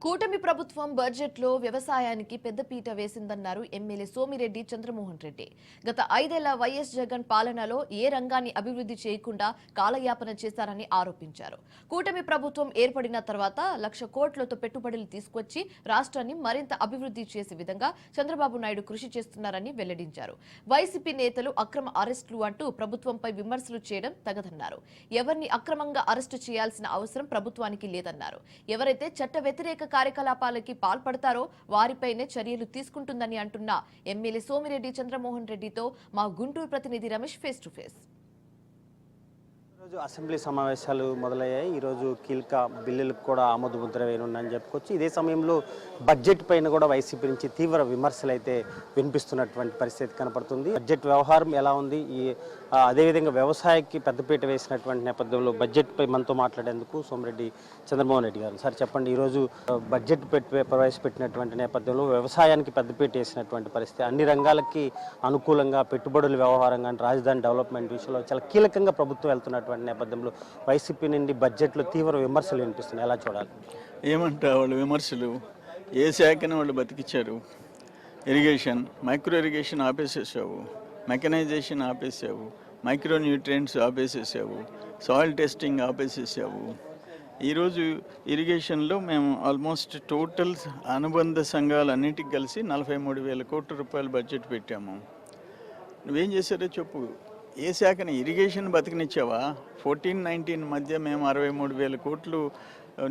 కూటమి ప్రభుత్వం బడ్జెట్లో వ్యవసాయానికి పెద్దపీట వేసిందన్నారు ఎమ్మెల్యే సోమిరెడ్డి చంద్రమోహన్ రెడ్డి. గత 5 ఏళ్ల వైఎస్ జగన్ పాలనలో ఏ రంగాన్ని అభివృద్ధి చేయకుండా కాలయాపన చేశారని ఆరోపించారు. కూటమి ప్రభుత్వం ఏర్పడిన తర్వాత 1,00,000 కోట్లతో పెట్టుబడులు తీసుకొచ్చి రాష్ట్రాన్ని మరింత అభివృద్ధి చేసే విధంగా చంద్రబాబు నాయుడు కృషి చేస్తున్నారని వెల్లడించారు. వైసీపీ నేతలు అక్రమ అరెస్టులు అంటూ ప్రభుత్వంపై విమర్శలు చేయడం తగదన్నారు. ఎవరిని అక్రమంగా అరెస్టు చేయాల్సిన అవసరం ప్రభుత్వానికి లేదన్నారు. ఎవరైతే చట్ట వ్యతిరేక కార్యకలాపాలకి పాల్పడతారో వారిపైనే చర్యలు తీసుకుంటుందని అంటున్న ఎమ్మెల్యే సోమిరెడ్డి చంద్రమోహన్ రెడ్డితో మా గుంటూరు ప్రతినిధి రమేష్ ఫేస్ టు ఫేస్. ఈరోజు అసెంబ్లీ సమావేశాలు మొదలయ్యాయి. ఈరోజు కీలక బిల్లులకు కూడా ఆమోద ముద్ర వేయనుందని చెప్పుకోవచ్చు. ఇదే సమయంలో బడ్జెట్ పైన కూడా వైసీపీ నుంచి తీవ్ర విమర్శలు అయితే వినిపిస్తున్నటువంటి పరిస్థితి కనపడుతుంది. బడ్జెట్ వ్యవహారం ఎలా ఉంది, అదేవిధంగా వ్యవసాయానికి పెద్దపీట వేసినటువంటి నేపథ్యంలో బడ్జెట్ పై మనతో మాట్లాడేందుకు సోమిరెడ్డి చంద్రమోహన్ రెడ్డి గారు. సార్ చెప్పండి, ఈరోజు బడ్జెట్ ప్రవేశపెట్టినటువంటి నేపథ్యంలో వ్యవసాయానికి పెద్దపీట వేసినటువంటి పరిస్థితి, అన్ని రంగాలకి అనుకూలంగా పెట్టుబడుల వ్యవహారం కానీ రాజధాని డెవలప్మెంట్ విషయంలో చాలా కీలకంగా ప్రభుత్వం వెళ్తున్నటువంటి నేపథ్యంలో వైసీపీ నుండి బడ్జెట్లో తీవ్ర విమర్శలు వినిపిస్తున్నాయి. ఎలా చూడాలి? ఏమంటారు వాళ్ళు విమర్శలు? ఏ శాఖని వాళ్ళు బతికిచ్చారు? ఇరిగేషన్, మైక్రో ఇరిగేషన్ ఆపేసేసావు, మెకనైజేషన్ ఆపేసావు, మైక్రో న్యూట్రియంట్స్ ఆపేసేసావు, సాయిల్ టెస్టింగ్ ఆపేసేసావు. ఈరోజు ఇరిగేషన్లో మేము ఆల్మోస్ట్ టోటల్ అనుబంధ సంఘాలన్నిటికి కలిసి 43,000 కోట్ల రూపాయలు బడ్జెట్ పెట్టాము. నువ్వేం చేశారో చెప్పు. ఏ శాఖని? ఇరిగేషన్ బతికినిచ్చావా? 14-19 మధ్య మేము 63,000 కోట్లు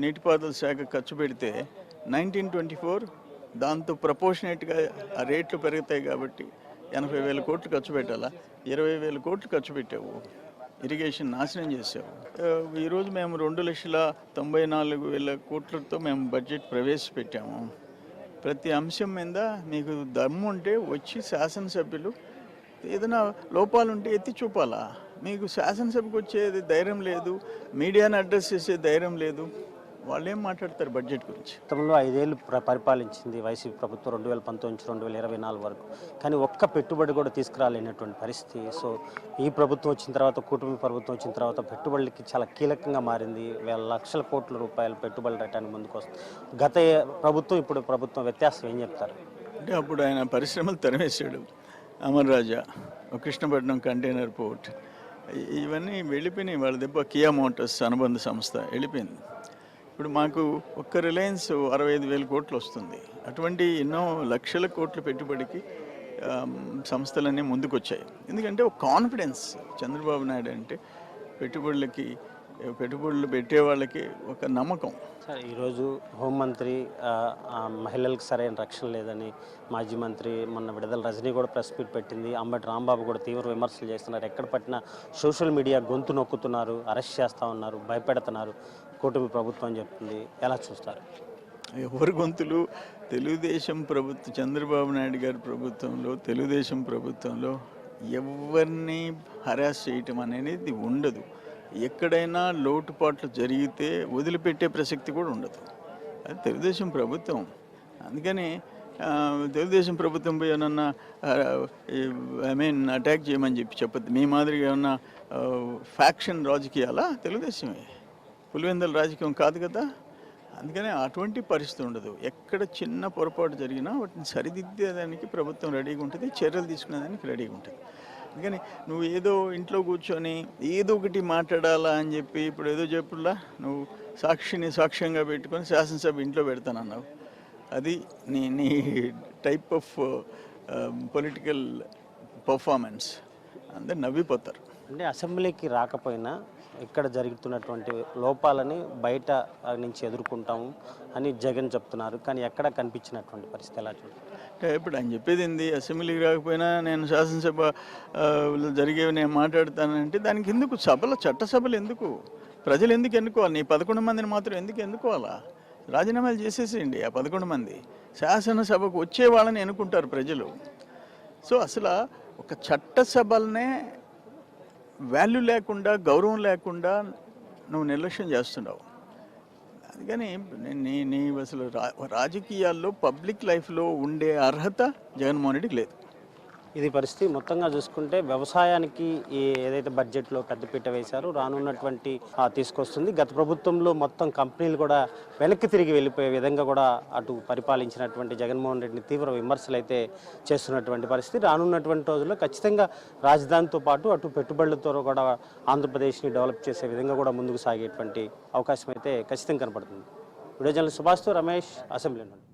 నీటిపారుదల శాఖ ఖర్చు పెడితే 1924 దాంతో ప్రపోర్షనేట్గా ఆ రేట్లు పెరుగుతాయి కాబట్టి 80,000 కోట్లు ఖర్చు పెట్టాలా? 20,000 కోట్లు ఖర్చు పెట్టావు, ఇరిగేషన్ నాశనం చేసావు. ఈరోజు మేము 2,94,000 కోట్లతో మేము బడ్జెట్ ప్రవేశపెట్టాము. ప్రతి అంశం మీద మీకు దమ్ము ఉంటే వచ్చి శాసనసభ్యులు ఏదైనా లోపాలు ఉంటే ఎత్తి చూపాలా? మీకు శాసనసభకు వచ్చేది ధైర్యం లేదు, మీడియాని అడ్రస్ చేసే ధైర్యం లేదు. వాళ్ళు ఏం మాట్లాడతారు బడ్జెట్ గురించి? గతంలో 5 ఏళ్ళు పరిపాలించింది వైసీపీ ప్రభుత్వం 2019 నుంచి 2024 వరకు. కానీ ఒక్క పెట్టుబడి కూడా తీసుకురాలేనటువంటి పరిస్థితి. సో ఈ ప్రభుత్వం వచ్చిన తర్వాత, కూటమి ప్రభుత్వం వచ్చిన తర్వాత పెట్టుబడులకి చాలా కీలకంగా మారింది. 1,00,000 కోట్ల రూపాయలు పెట్టుబడులు పెట్టడానికి ముందుకు వస్తుంది. గత ప్రభుత్వం ఇప్పుడు ప్రభుత్వం వ్యత్యాసం ఏం చెప్తారు? అంటే అప్పుడు ఆయన పరిశ్రమలు తరిమేశాడు. అమర్ రాజా, కృష్ణపట్నం కంటైనర్ పోర్ట్, ఇవన్నీ వెళ్ళిపోయినాయి. వాళ్ళ దెబ్బ కియా మోటార్స్ అనుబంధ సంస్థ వెళ్ళిపోయింది. ఇప్పుడు మాకు ఒక్క రిలయన్స్ 65,000 కోట్లు వస్తుంది. అటువంటి ఎన్నో లక్షల కోట్ల పెట్టుబడికి సంస్థలన్నీ ముందుకు వచ్చాయి. ఎందుకంటే ఒక కాన్ఫిడెన్స్ చంద్రబాబు నాయుడు అంటే పెట్టుబడులు పెట్టే వాళ్ళకి ఒక నమ్మకం. సార్, ఈరోజు హోంమంత్రి మహిళలకు సరైన రక్షణ లేదని మాజీ మంత్రి మొన్న విడుదల రజనీ కూడా ప్రెస్ మీట్ పెట్టింది. అంబటి రాంబాబు కూడా తీవ్ర విమర్శలు చేస్తున్నారు. ఎక్కడ పట్టినా సోషల్ మీడియా గొంతు నొక్కుతున్నారు, అరెస్ట్ చేస్తూ ఉన్నారు, భయపెడుతున్నారు కూటమి ప్రభుత్వం చెప్తుంది. ఎలా చూస్తారు? ఎవరి గొంతులు? తెలుగుదేశం ప్రభుత్వం, చంద్రబాబు నాయుడు గారి ప్రభుత్వంలో, తెలుగుదేశం ప్రభుత్వంలో ఎవరిని హరాస్ చేయటం అనేది ఉండదు. ఎక్కడైనా లోటుపాట్లు జరిగితే వదిలిపెట్టే ప్రసక్తి కూడా ఉండదు. అది తెలుగుదేశం ప్రభుత్వం. అందుకని తెలుగుదేశం ప్రభుత్వం పోయి ఏమన్నా అటాక్ చేయమని చెప్పద్దు. మీ మాదిరిగా ఏమన్నా ఫ్యాక్షన్ రాజకీయాలా? తెలుగుదేశమే, పులివెందుల రాజకీయం కాదు కదా. అందుకని అటువంటి పరిస్థితి ఉండదు. ఎక్కడ చిన్న పొరపాటు జరిగినా వాటిని సరిదిద్దేదానికి ప్రభుత్వం రెడీగా ఉంటుంది, చర్యలు తీసుకునేదానికి రెడీగా ఉంటుంది. అందుకని నువ్వు ఏదో ఇంట్లో కూర్చొని ఏదో ఒకటి మాట్లాడాలా అని చెప్పి ఇప్పుడు ఏదో చెప్పులా నువ్వు సాక్ష్యంగా పెట్టుకొని శాసనసభ ఇంట్లో పెడతానన్నావు. అది నీ టైప్ ఆఫ్ పొలిటికల్ పర్ఫార్మెన్స్. అందరు నవ్విపోతారు. అంటే అసెంబ్లీకి రాకపోయినా ఇక్కడ జరుగుతున్నటువంటి లోపాలని బయట నుంచి ఎదుర్కొంటాము అని జగన్ చెప్తున్నారు. కానీ ఎక్కడ కనిపించినటువంటి పరిస్థితి ఎలా చూడాలి? అంటే ఇప్పుడు ఆయన చెప్పేది ఏంది? అసెంబ్లీకి రాకపోయినా నేను శాసనసభ జరిగేవి నేను మాట్లాడతానంటే దానికి ఎందుకు చట్టసభలు ఎందుకు? ప్రజలు ఎందుకు ఎన్నుకోవాలి? నీ 11 మందిని మాత్రం ఎందుకు ఎన్నుకోవాలా? రాజీనామాలు చేసేసేయండి ఆ 11 మంది. శాసనసభకు వచ్చే వాళ్ళని ఎన్నుకుంటారు ప్రజలు. సో అసలు ఒక చట్టసభలనే వాల్యూ లేకుండా, గౌరవం లేకుండా నువ్వు నిర్లక్ష్యం చేస్తున్నావు. అందుకని నీ అసలు రాజకీయాల్లో పబ్లిక్ లైఫ్లో ఉండే అర్హత జగన్మోహన్ రెడ్డికి లేదు. ఇది పరిస్థితి. మొత్తంగా చూసుకుంటే వ్యవసాయానికి ఏదైతే బడ్జెట్లో పెద్దపీట వేశారో రానున్నటువంటి తీసుకొస్తుంది. గత ప్రభుత్వంలో మొత్తం కంపెనీలు కూడా వెనక్కి తిరిగి వెళ్ళిపోయే విధంగా కూడా అటు పరిపాలించినటువంటి జగన్మోహన్ రెడ్డిని తీవ్ర విమర్శలు అయితే చేస్తున్నటువంటి పరిస్థితి. రానున్నటువంటి రోజుల్లో ఖచ్చితంగా రాజధానితో పాటు అటు పెట్టుబడులతో కూడా ఆంధ్రప్రదేశ్ని డెవలప్ చేసే విధంగా కూడా ముందుకు సాగేటువంటి అవకాశం అయితే ఖచ్చితంగా కనపడుతుంది. వీడియో జర్నలిస్ట్ సుభాష్తో రమేష్, అసెంబ్లీ నుండి.